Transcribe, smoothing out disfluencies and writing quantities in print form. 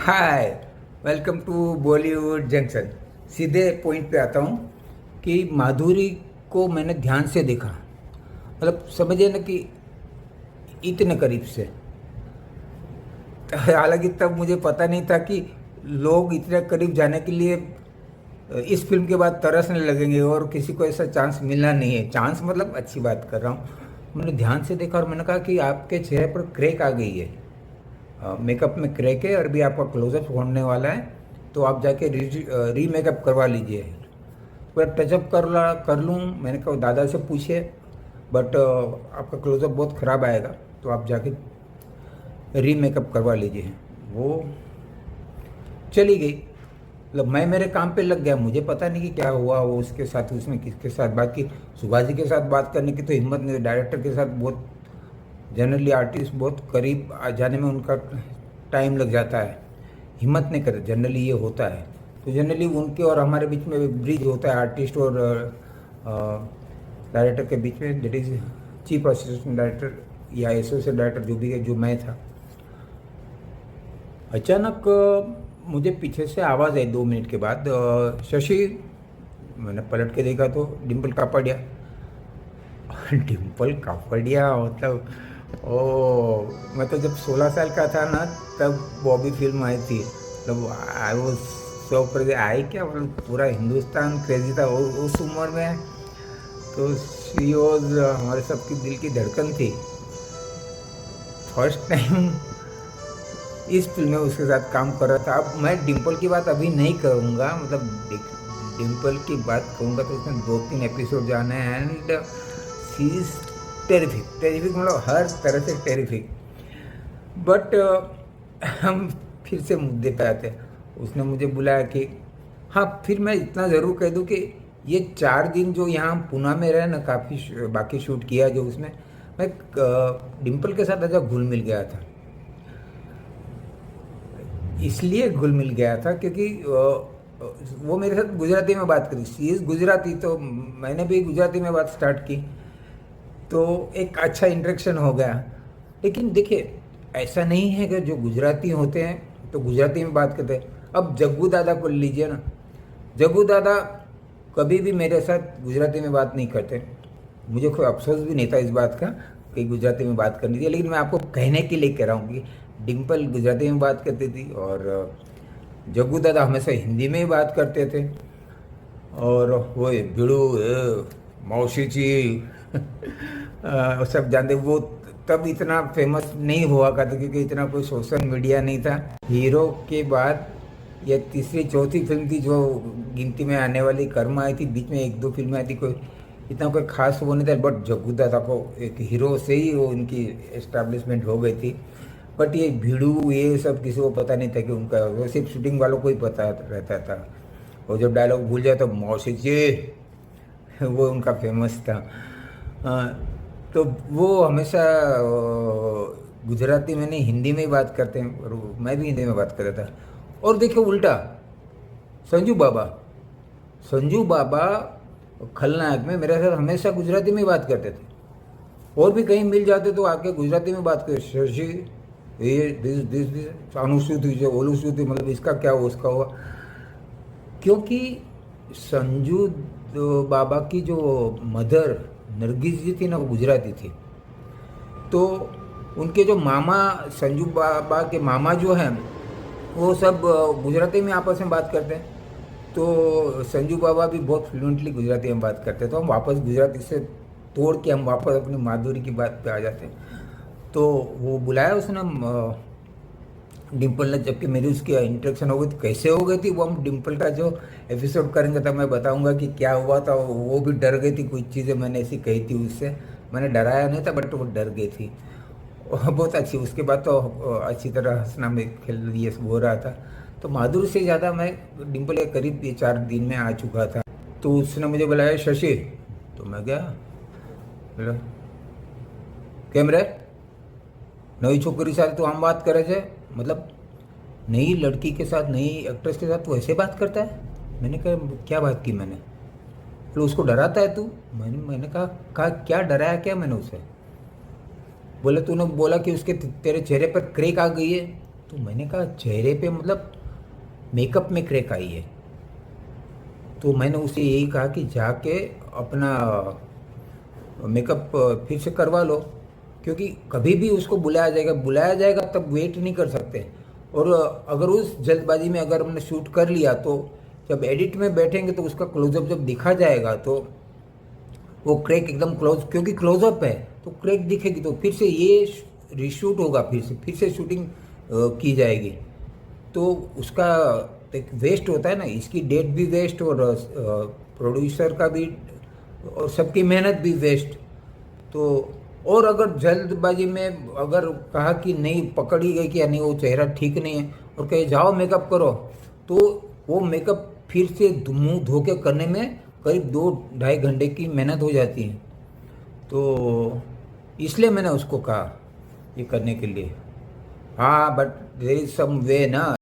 Hi, welcome to Bollywood junction. सीधे point पे आता हूँ कि माधुरी को मैंने ध्यान से देखा, मतलब समझिए ना कि इतने करीब से। हालांकि तब मुझे पता नहीं था कि लोग इतने करीब जाने के लिए इस फिल्म के बाद तरसने लगेंगे और किसी को ऐसा चांस मिलना नहीं है। चांस मतलब अच्छी बात कर रहा हूँ। मैंने ध्यान से देखा और मैंने कहा कि आपके चेहरे पर क्रैक आ गई है, मेकअप में क्रैक है और भी आपका क्लोजअप होने वाला है, तो आप जाके री मेकअप करवा लीजिए। पूरा टचअप कर लूँ, मैंने कहा दादा से पूछिए, बट आपका क्लोजअप बहुत ख़राब आएगा, तो आप जाके री मेकअप करवा लीजिए। वो चली गई, मतलब मैं मेरे काम पे लग गया। मुझे पता नहीं कि क्या हुआ, वो उसके साथ, उसने किसके साथ बात की। सुभाष जी के साथ बात करने की तो हिम्मत नहीं। डायरेक्टर के साथ बहुत, जनरली आर्टिस्ट बहुत करीब आ जाने में उनका टाइम लग जाता है, हिम्मत नहीं करते, जनरली ये होता है। तो जनरली उनके और हमारे बीच में ब्रिज होता है, आर्टिस्ट और डायरेक्टर के बीच में, that is chief assistant director या एसोसिएट डायरेक्टर जो भी है, जो मैं था। अचानक मुझे पीछे से आवाज़ आई 2 मिनट के बाद, शशि। मैंने पलट के देखा तो डिम्पल कापड़िया। डिम्पल कापड़िया मतलब, ओ मैं तो जब 16 साल का था ना, तब बॉबी फिल्म आई थी। मतलब आई वो सौ पर आई क्या, मतलब पूरा हिंदुस्तान क्रेजी था उस उम्र में। तो शी वॉज हमारे सबकी दिल की धड़कन थी। फर्स्ट टाइम इस फिल्म में उसके साथ काम कर रहा था। अब मैं डिम्पल की बात अभी नहीं करूँगा, मतलब डिम्पल की बात करूँगा तो उसमें 2-3 एपिसोड जाने हैं। And she is terrific, terrific मतलब हर तरह से टेरिफिक। बट हम फिर से मुद्दे पे आते हैं। उसने मुझे बुलाया कि हाँ, फिर मैं इतना ज़रूर कह दूँ कि ये 4 दिन जो यहाँ पुणे में रहे ना, काफ़ी बाकी शूट किया जो उसमें, मैं डिम्पल के साथ अच्छा घुल मिल गया था। इसलिए घुल मिल गया था क्योंकि वो मेरे साथ गुजराती में बात करी। सी इज़ गुजराती, तो मैंने भी गुजराती में बात स्टार्ट की, तो एक अच्छा इंटरेक्शन हो गया। लेकिन देखिए, ऐसा नहीं है कि जो गुजराती होते हैं तो गुजराती में बात करते हैं। अब जग्गू दादा को लीजिए ना, जग्गू दादा कभी भी मेरे साथ गुजराती में बात नहीं करते। मुझे कोई अफसोस भी नहीं था इस बात का कि गुजराती में बात करनी थी, लेकिन मैं आपको कहने के लिए कह रहा हूँ कि डिम्पल गुजराती में बात करती थी और जग्गू दादा हमेशा हिंदी में ही बात करते थे। और वो भिड़ू मौसी जी सब जानते। वो तब इतना फेमस नहीं हुआ करता क्योंकि इतना कोई सोशल मीडिया नहीं था। हीरो के बाद यह तीसरी चौथी फिल्म थी जो गिनती में आने वाली। कर्म आई थी, बीच में 1-2 फिल्में आई थी, कोई इतना कोई खास वो नहीं था। बट जग्गू दादा को एक हीरो से ही वो उनकी एस्टैब्लिशमेंट हो गई थी। बट ये भिड़ू ये सब किसी को पता नहीं था कि उनका, वो सिर्फ शूटिंग वालों को ही पता रहता था। और जब डायलॉग भूल जाए तो मौसी जी, वो उनका फेमस था। तो वो हमेशा गुजराती में नहीं, हिंदी में ही बात करते हैं और मैं भी हिंदी में बात करता था। और देखो उल्टा, संजू बाबा, संजू बाबा खलनायक में मेरे साथ हमेशा गुजराती में ही बात करते थे। और भी कहीं मिल जाते तो आके गुजराती में बात करते, शशि ये दिस दिस दिस अनुसूति जो ओलूसूति, मतलब इसका क्या हुआ उसका हुआ। क्योंकि संजू बाबा की जो मदर नरगिस जी थी ना, वो गुजराती थी। तो उनके जो मामा, संजू बाबा के मामा जो हैं, वो सब गुजराती में आपस में बात करते हैं। तो संजू बाबा भी बहुत फ्लुएंटली गुजराती में बात करते हैं। तो हम वापस गुजराती से तोड़ के हम वापस अपनी माधुरी की बात पे आ जाते हैं। तो वो बुलाया उसने डिम्पल ने, जबकि मेरी उसकी इंट्रेक्शन हो गई थी। कैसे हो गई थी वो हम डिम्पल का जो एपिसोड करेंगे तब मैं बताऊंगा कि क्या हुआ था। वो भी डर गई थी, कुछ चीज़ें मैंने ऐसी कही थी उससे। मैंने डराया नहीं था, बट वो डर गई थी। और बहुत अच्छी, उसके बाद तो अच्छी तरह हंसना में खेल ये सब हो रहा था। तो माधुरी से ज़्यादा मैं डिम्पल के करीब ये 4 दिन में आ चुका था। तो उसने मुझे बुलाया, शशि। तो मैं गया, बोला કેમ રે, नई छोकरी साथ तो हम बात करे थे, मतलब नई लड़की के साथ, नई एक्ट्रेस के साथ तो ऐसे बात करता है। मैंने कहा क्या बात की मैंने, तो उसको डराता है तू। मैंने कहा क्या डराया क्या मैंने उसे। बोले तूने बोला कि उसके तेरे चेहरे पर क्रैक आ गई है, तो मैंने कहा चेहरे पे मतलब मेकअप में क्रैक आई है। तो मैंने उसे यही कहा कि जाके अपना मेकअप फिर से करवा लो, क्योंकि कभी भी उसको बुलाया जाएगा तब वेट नहीं कर सकते। और अगर उस जल्दबाजी में अगर हमने शूट कर लिया तो जब एडिट में बैठेंगे तो उसका क्लोजअप जब दिखा जाएगा तो वो क्रैक एकदम क्लोज, क्योंकि क्लोजअप है तो क्रैक दिखेगी, तो फिर से ये रीशूट होगा, फिर से शूटिंग की जाएगी। तो उसका एक वेस्ट होता है ना, इसकी डेट भी वेस्ट और प्रोड्यूसर का भी और सबकी मेहनत भी वेस्ट। तो और अगर जल्दबाजी में अगर कहा कि नहीं, पकड़ी गई कि नहीं वो चेहरा ठीक नहीं है और कहे जाओ मेकअप करो, तो वो मेकअप फिर से मुंह धो के करने में करीब 2-2.5 घंटे की मेहनत हो जाती है। तो इसलिए मैंने उसको कहा ये करने के लिए। हाँ, बट देयर इज सम वे ना।